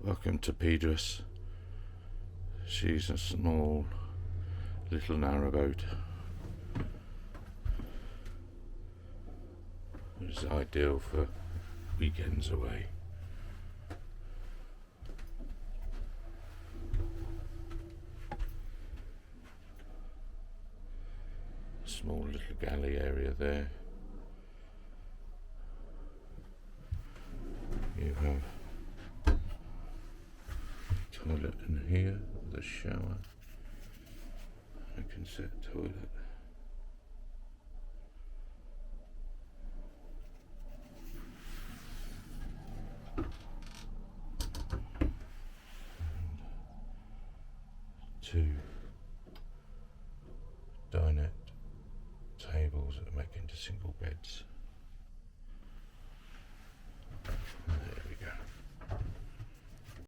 Welcome to Phaedrus. She's a small little narrowboat. It's ideal for weekends away. Small little galley area there. You have toilet in here with a shower. I can set toilet. Two